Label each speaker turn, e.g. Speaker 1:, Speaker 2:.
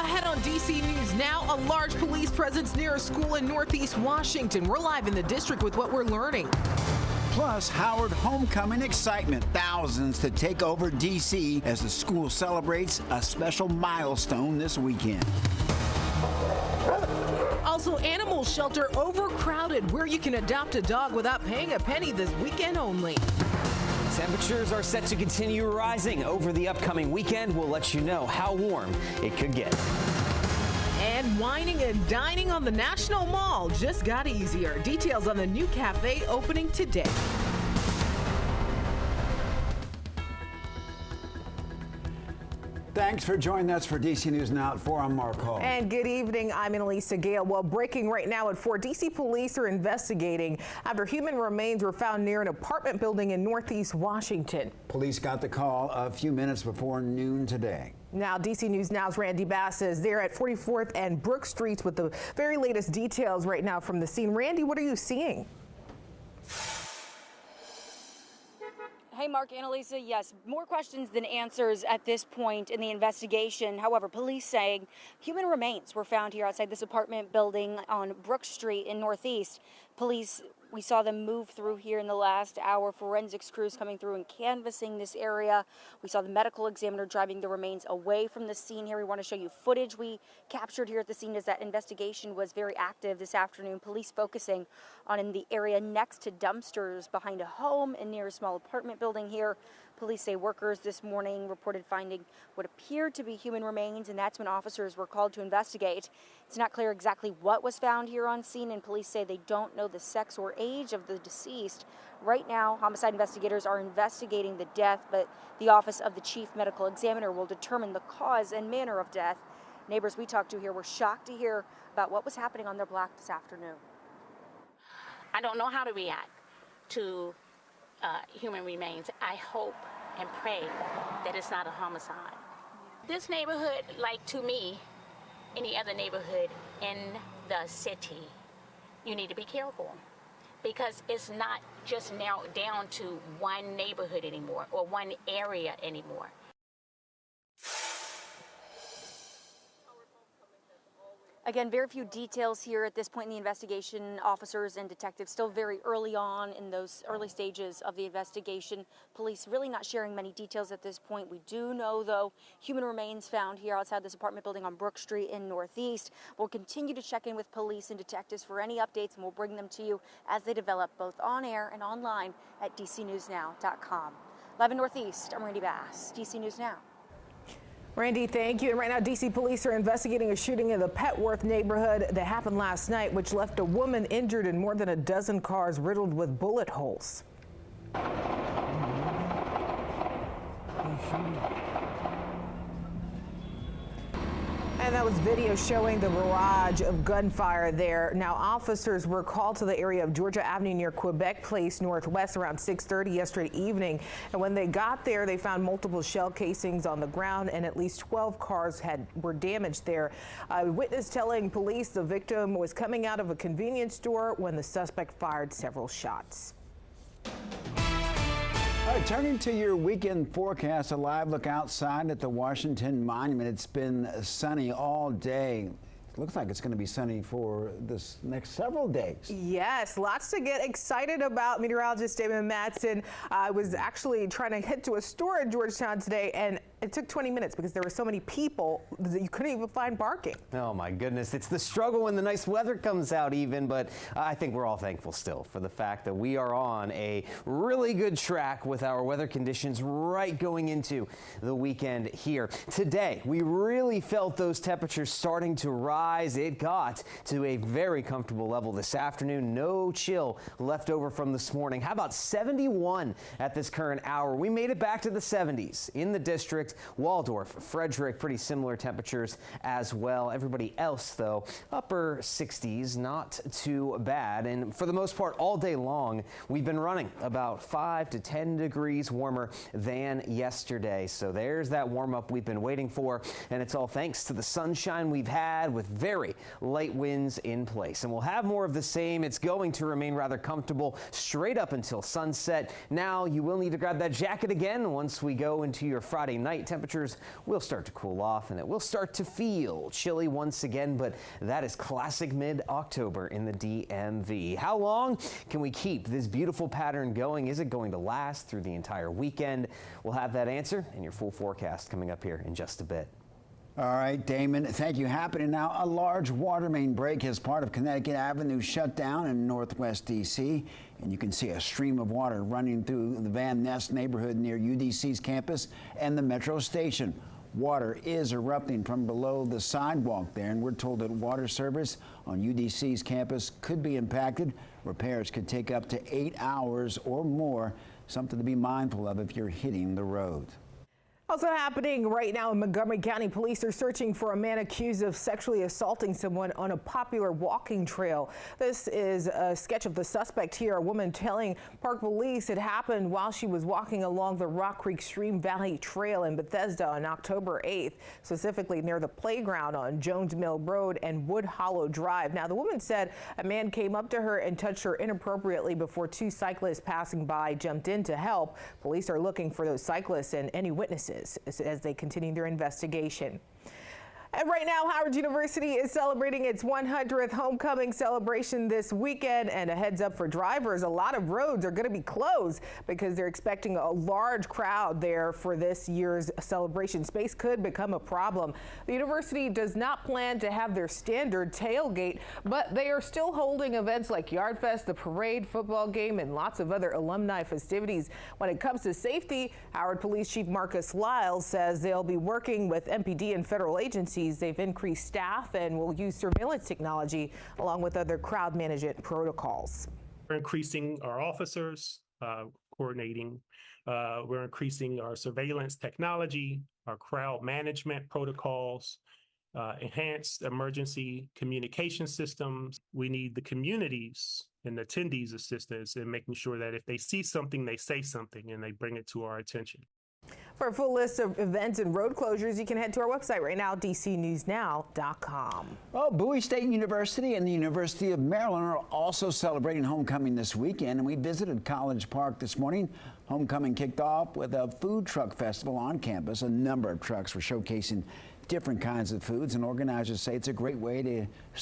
Speaker 1: Ahead on DC News Now, a large police presence near a school in Northeast Washington. We're live in the district with what we're learning.
Speaker 2: Plus, Howard homecoming excitement. Thousands to take over D.C. as the school celebrates a special milestone this weekend.
Speaker 1: Also, animal shelter overcrowded, where you can adopt a dog without paying a penny this weekend only.
Speaker 3: Temperatures are set to continue rising over the upcoming weekend. We'll let you know how warm it could get.
Speaker 1: And whining and dining on the National Mall just got easier. Details on the new cafe opening today.
Speaker 2: Thanks for joining us for DC News Now at 4. I'm Mark Hall.
Speaker 1: And good evening. I'm Annalisa Gale. Well, breaking right now at 4, DC police are investigating after human remains were found near an apartment building in Northeast Washington.
Speaker 2: Police got the call a few minutes before noon today.
Speaker 1: Now, DC News Now's Randy Bass is there at 44th and Brook Streets with the very latest details right now from the scene. Randy, what are you seeing?
Speaker 4: Hey, Mark, Annalisa, yes, more questions than answers at this point in the investigation. However, police saying human remains were found here outside this apartment building on Brook Street in Northeast. Police, we saw them move through here in the last hour, forensics crews coming through and canvassing this area. We saw the medical examiner driving the remains away from the scene here. We want to show you footage we captured here at the scene as that investigation was very active this afternoon. Police focusing on in the area next to dumpsters behind a home and near a small apartment building here. Police say workers this morning reported finding what appeared to be human remains, and that's when officers were called to investigate. It's not clear exactly what was found here on scene, and police say they don't know the sex or age of the deceased. Right now, homicide investigators are investigating the death, but the Office of the Chief Medical Examiner will determine the cause and manner of death. Neighbors we talked to here were shocked to hear about what was happening on their block this afternoon.
Speaker 5: I don't know how to react to human remains. I hope and pray that it's not a homicide. This neighborhood, like to me, any other neighborhood in the city, you need to be careful because it's not just narrowed down to one neighborhood anymore or one area anymore.
Speaker 4: Again, very few details here at this point in the investigation. Officers and detectives still very early on in those early stages of the investigation. Police really not sharing many details at this point. We do know, though, human remains found here outside this apartment building on Brook Street in Northeast. We'll continue to check in with police and detectives for any updates, and we'll bring them to you as they develop, both on air and online at dcnewsnow.com. Live in Northeast, I'm Randy Bass, DC News Now.
Speaker 1: Randy, thank you. And right now, D.C. police are investigating a shooting in the Petworth neighborhood that happened last night, which left a woman injured and more than a dozen cars riddled with bullet holes. And that was video showing the barrage of gunfire there. Now, officers were called to the area of Georgia Avenue near Quebec Place Northwest around 6:30 yesterday evening. And when they got there, they found multiple shell casings on the ground and at least 12 cars were damaged there. A witness telling police the victim was coming out of a convenience store when the suspect fired several shots.
Speaker 2: All right, turning to your weekend forecast, a live look outside at the Washington Monument. It's been sunny all day. Looks like it's going to be sunny for this next several days.
Speaker 1: Yes, lots to get excited about. Meteorologist David Matson was actually trying to head to a store in Georgetown today, and it took 20 minutes because there were so many people that you couldn't even find parking.
Speaker 3: Oh my goodness, it's the struggle when the nice weather comes out even, but I think we're all thankful still for the fact that we are on a really good track with our weather conditions right going into the weekend here. Today, we really felt those temperatures starting to rise. It got to a very comfortable level this afternoon. No chill left over from this morning. How about 71 at this current hour? We made it back to the 70s in the district. Waldorf, Frederick, pretty similar temperatures as well. Everybody else, though, upper 60s, not too bad. And for the most part, all day long, we've been running about 5 to 10 degrees warmer than yesterday. So there's that warm up we've been waiting for. And it's all thanks to the sunshine we've had with very light winds in place. And we'll have more of the same. It's going to remain rather comfortable straight up until sunset. Now you will need to grab that jacket again once we go into your Friday night tonight, temperatures will start to cool off and it will start to feel chilly once again, but that is classic mid-October in the DMV. How long can we keep this beautiful pattern going? Is it going to last through the entire weekend? We'll have that answer in your full forecast coming up here in just a bit.
Speaker 2: All right, Damon, thank you. Happening now, a large water main break as part of Connecticut Avenue shut down in Northwest D.C. And you can see a stream of water running through the Van Ness neighborhood near UDC's campus and the metro station. Water is erupting from below the sidewalk there, and we're told that water service on UDC's campus could be impacted. Repairs could take up to 8 hours or more, something to be mindful of if you're hitting the road.
Speaker 1: Also happening right now in Montgomery County, police are searching for a man accused of sexually assaulting someone on a popular walking trail. This is a sketch of the suspect here. A woman telling Park Police it happened while she was walking along the Rock Creek Stream Valley Trail in Bethesda on October 8th, specifically near the playground on Jones Mill Road and Wood Hollow Drive. Now, the woman said a man came up to her and touched her inappropriately before two cyclists passing by jumped in to help. Police are looking for those cyclists and any witnesses as they continue their investigation. And right now, Howard University is celebrating its 100th homecoming celebration this weekend. And a heads up for drivers, a lot of roads are going to be closed because they're expecting a large crowd there for this year's celebration. Space could become a problem. The university does not plan to have their standard tailgate, but they are still holding events like Yard Fest, the parade, football game, and lots of other alumni festivities. When it comes to safety, Howard Police Chief Marcus Lyles says they'll be working with MPD and federal agencies. They've increased staff and will use surveillance technology along with other crowd management protocols.
Speaker 6: We're increasing our officers, coordinating. We're increasing our surveillance technology, our crowd management protocols, enhanced emergency communication systems. We need the communities and attendees' assistance in making sure that if they see something, they say something and they bring it to our attention.
Speaker 1: For a full list of events and road closures, you can head to our website right now, dcnewsnow.com.
Speaker 2: Well, Bowie State University and the University of Maryland are also celebrating homecoming this weekend, and we visited College Park this morning. Homecoming kicked off with a food truck festival on campus. A number of trucks were showcasing different kinds of foods, and organizers say it's a great way to